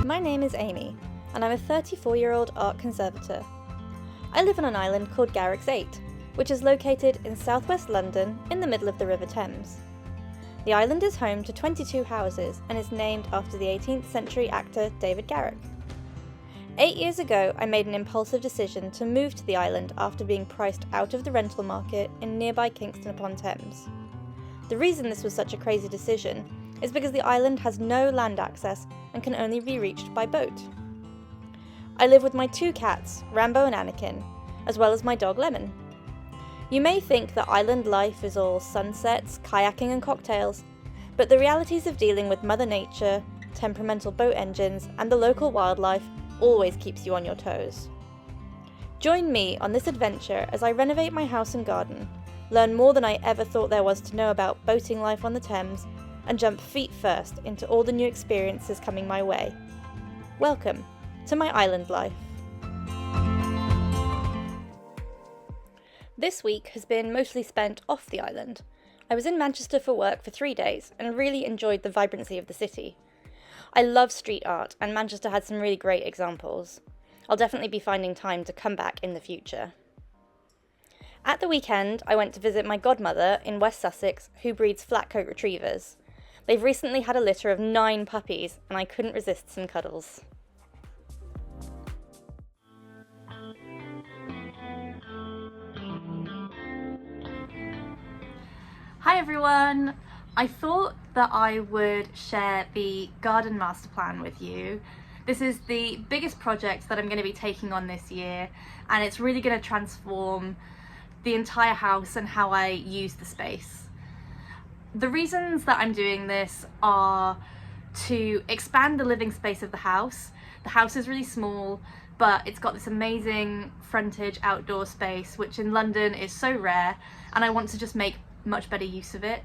My name is Amy, and I'm a 34-year-old art conservator. I live on an island called Garrick's 8, which is located in southwest London in the middle of the River Thames. The island is home to 22 houses and is named after the 18th century actor David Garrick. 8 years ago, I made an impulsive decision to move to the island after being priced out of the rental market in nearby Kingston upon Thames. The reason this was such a crazy decision is because the island has no land access and can only be reached by boat. I live with my 2 cats, Rambo and Anakin, as well as my dog Lemon. You may think that island life is all sunsets, kayaking and cocktails, but the realities of dealing with Mother Nature, temperamental boat engines and the local wildlife always keeps you on your toes. Join me on this adventure as I renovate my house and garden, learn more than I ever thought there was to know about boating life on the Thames, and jump feet first into all the new experiences coming my way. Welcome to my island life. This week has been mostly spent off the island. I was in Manchester for work for 3 days and really enjoyed the vibrancy of the city. I love street art and Manchester had some really great examples. I'll definitely be finding time to come back in the future. At the weekend, I went to visit my godmother in West Sussex, who breeds flat-coat retrievers. They've recently had a litter of 9 puppies, and I couldn't resist some cuddles. Hi everyone! I thought that I would share the garden master plan with you. This is the biggest project that I'm going to be taking on this year, and it's really going to transform the entire house and how I use the space. The reasons that I'm doing this are to expand the living space of the house. The house is really small, but it's got this amazing frontage outdoor space, which in London is so rare, and I want to just make much better use of it.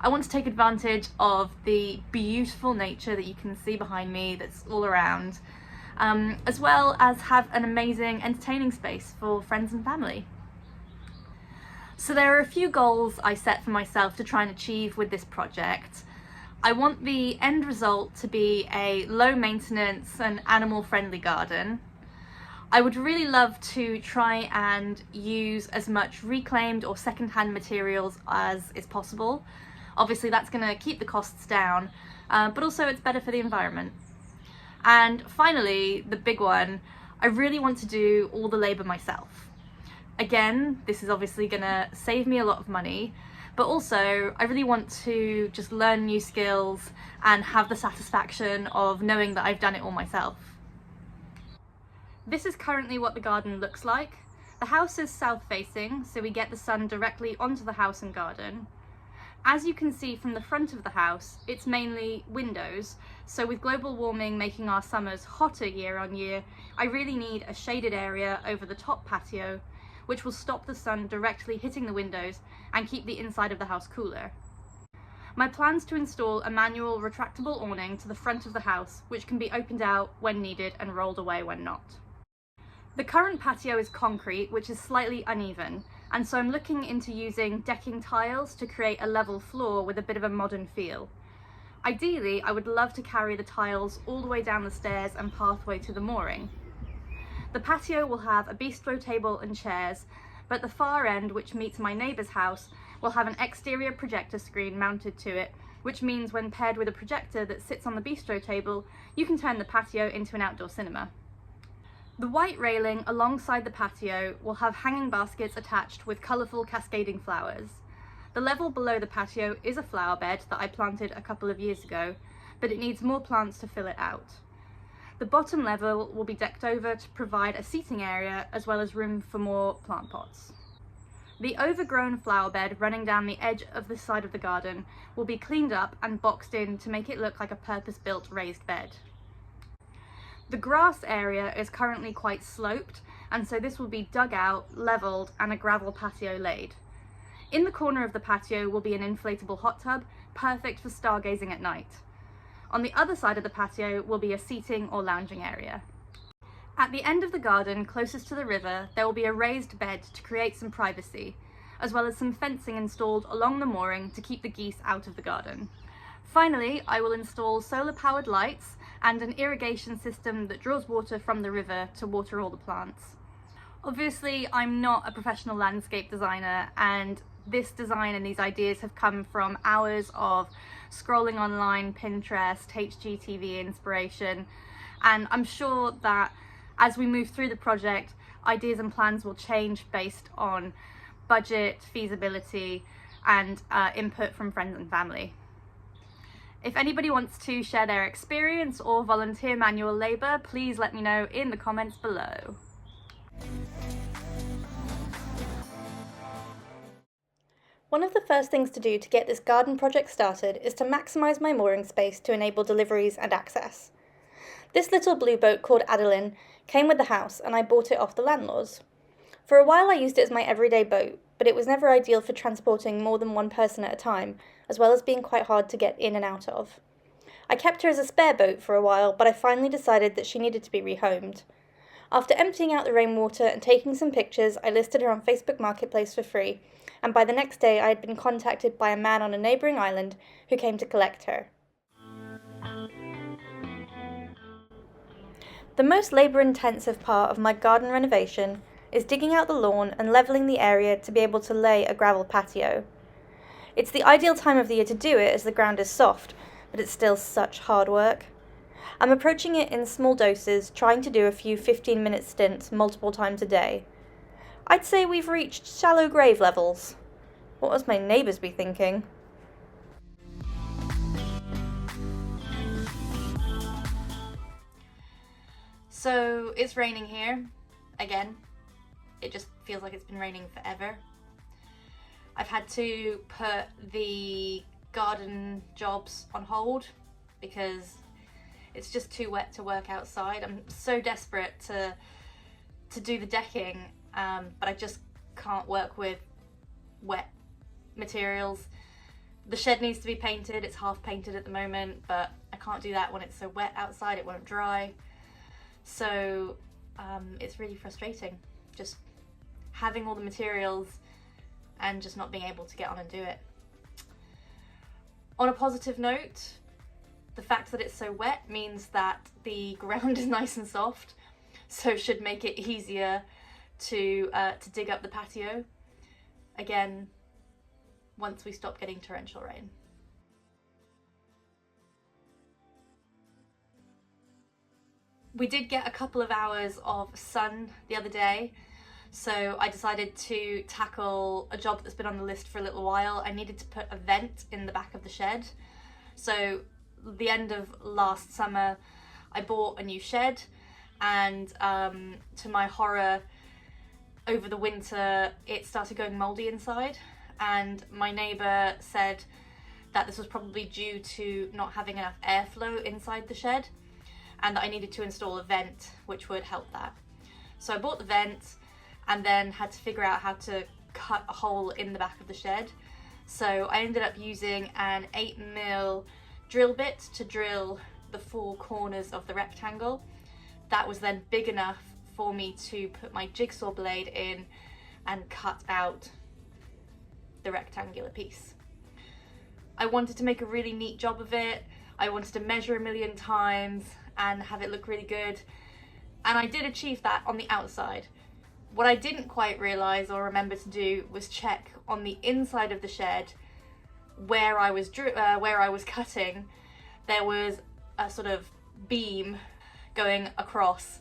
I want to take advantage of the beautiful nature that you can see behind me that's all around, as well as have an amazing entertaining space for friends and family. So there are a few goals I set for myself to try and achieve with this project. I want the end result to be a low maintenance and animal friendly garden. I would really love to try and use as much reclaimed or second-hand materials as is possible. Obviously that's going to keep the costs down, but also it's better for the environment. And finally, the big one, I really want to do all the labour myself. Again, this is obviously going to save me a lot of money, but also I really want to just learn new skills and have the satisfaction of knowing that I've done it all myself. This is currently what the garden looks like. The house is south facing, so we get the sun directly onto the house and garden. As you can see from the front of the house, it's mainly windows, so with global warming making our summers hotter year on year, I really need a shaded area over the top patio, which will stop the sun directly hitting the windows and keep the inside of the house cooler. My plan's to install a manual retractable awning to the front of the house, which can be opened out when needed and rolled away when not. The current patio is concrete, which is slightly uneven, and so I'm looking into using decking tiles to create a level floor with a bit of a modern feel. Ideally, I would love to carry the tiles all the way down the stairs and pathway to the mooring. The patio will have a bistro table and chairs, but the far end, which meets my neighbour's house, will have an exterior projector screen mounted to it, which means when paired with a projector that sits on the bistro table, you can turn the patio into an outdoor cinema. The white railing alongside the patio will have hanging baskets attached with colourful cascading flowers. The level below the patio is a flower bed that I planted a couple of years ago, but it needs more plants to fill it out. The bottom level will be decked over to provide a seating area as well as room for more plant pots. The overgrown flower bed running down the edge of the side of the garden will be cleaned up and boxed in to make it look like a purpose-built raised bed. The grass area is currently quite sloped, and so this will be dug out, levelled and a gravel patio laid. In the corner of the patio will be an inflatable hot tub, perfect for stargazing at night. On the other side of the patio will be a seating or lounging area. At the end of the garden, closest to the river, there will be a raised bed to create some privacy, as well as some fencing installed along the mooring to keep the geese out of the garden. Finally, I will install solar-powered lights and an irrigation system that draws water from the river to water all the plants. Obviously, I'm not a professional landscape designer, and this design and these ideas have come from hours of scrolling online, Pinterest, HGTV inspiration, and I'm sure that as we move through the project, ideas and plans will change based on budget, feasibility, and input from friends and family. If anybody wants to share their experience or volunteer manual labour, please let me know in the comments below. One of the first things to do to get this garden project started is to maximise my mooring space to enable deliveries and access. This little blue boat called Adeline came with the house and I bought it off the landlords. For a while I used it as my everyday boat, but it was never ideal for transporting more than one person at a time, as well as being quite hard to get in and out of. I kept her as a spare boat for a while, but I finally decided that she needed to be rehomed. After emptying out the rainwater and taking some pictures, I listed her on Facebook Marketplace for free, and by the next day I had been contacted by a man on a neighbouring island who came to collect her. The most labour-intensive part of my garden renovation is digging out the lawn and levelling the area to be able to lay a gravel patio. It's the ideal time of the year to do it as the ground is soft, but it's still such hard work. I'm approaching it in small doses, trying to do a few 15-minute stints multiple times a day. I'd say we've reached shallow grave levels. What must my neighbours be thinking? So it's raining here, again. It just feels like it's been raining forever. I've had to put the garden jobs on hold because it's just too wet to work outside. I'm so desperate to do the decking, but I just can't work with wet materials. The shed needs to be painted. It's half painted at the moment, but I can't do that when it's so wet outside. It won't dry. So it's really frustrating just having all the materials and just not being able to get on and do it. On a positive note, the fact that it's so wet means that the ground is nice and soft, so it should make it easier to dig up the patio again once we stop getting torrential rain. We did get a couple of hours of sun the other day, so I decided to tackle a job that's been on the list for a little while. I needed to put a vent in the back of the shed. So the end of last summer, I bought a new shed, and to my horror, over the winter, it started going mouldy inside, and my neighbour said that this was probably due to not having enough airflow inside the shed, and that I needed to install a vent which would help that. So I bought the vent and then had to figure out how to cut a hole in the back of the shed. So I ended up using an 8mm drill bit to drill the 4 corners of the rectangle. That was then big enough for me to put my jigsaw blade in and cut out the rectangular piece. I wanted to make a really neat job of it. I wanted to measure a million times and have it look really good. And I did achieve that on the outside. What I didn't quite realise or remember to do was check on the inside of the shed where I was cutting. There was a sort of beam going across,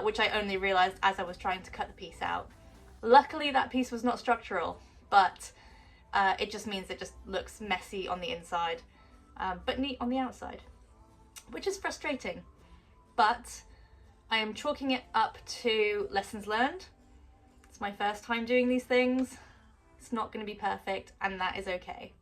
which I only realised as I was trying to cut the piece out. Luckily that piece was not structural, but it just means it just looks messy on the inside, but neat on the outside, which is frustrating. But I am chalking it up to lessons learned. It's my first time doing these things. It's not going to be perfect, and that is okay.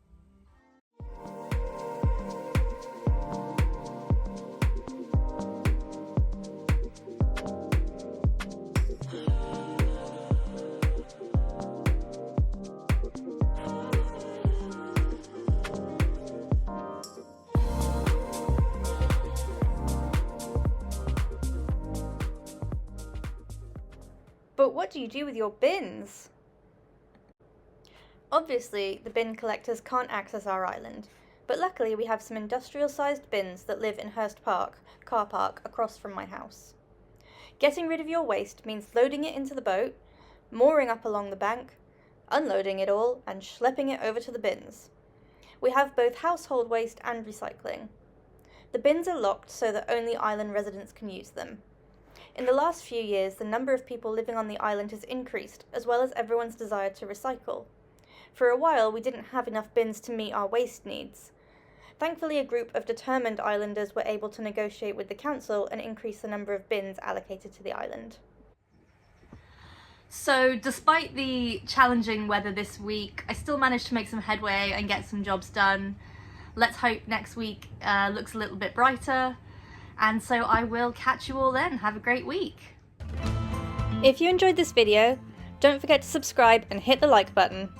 But what do you do with your bins? Obviously, the bin collectors can't access our island, but luckily we have some industrial-sized bins that live in Hurst Park, car park, across from my house. Getting rid of your waste means loading it into the boat, mooring up along the bank, unloading it all, and schlepping it over to the bins. We have both household waste and recycling. The bins are locked so that only island residents can use them. In the last few years, the number of people living on the island has increased, as well as everyone's desire to recycle. For a while, we didn't have enough bins to meet our waste needs. Thankfully, a group of determined islanders were able to negotiate with the council and increase the number of bins allocated to the island. So despite the challenging weather this week, I still managed to make some headway and get some jobs done. Let's hope next week looks a little bit brighter. And so I will catch you all then. Have a great week. If you enjoyed this video, don't forget to subscribe and hit the like button.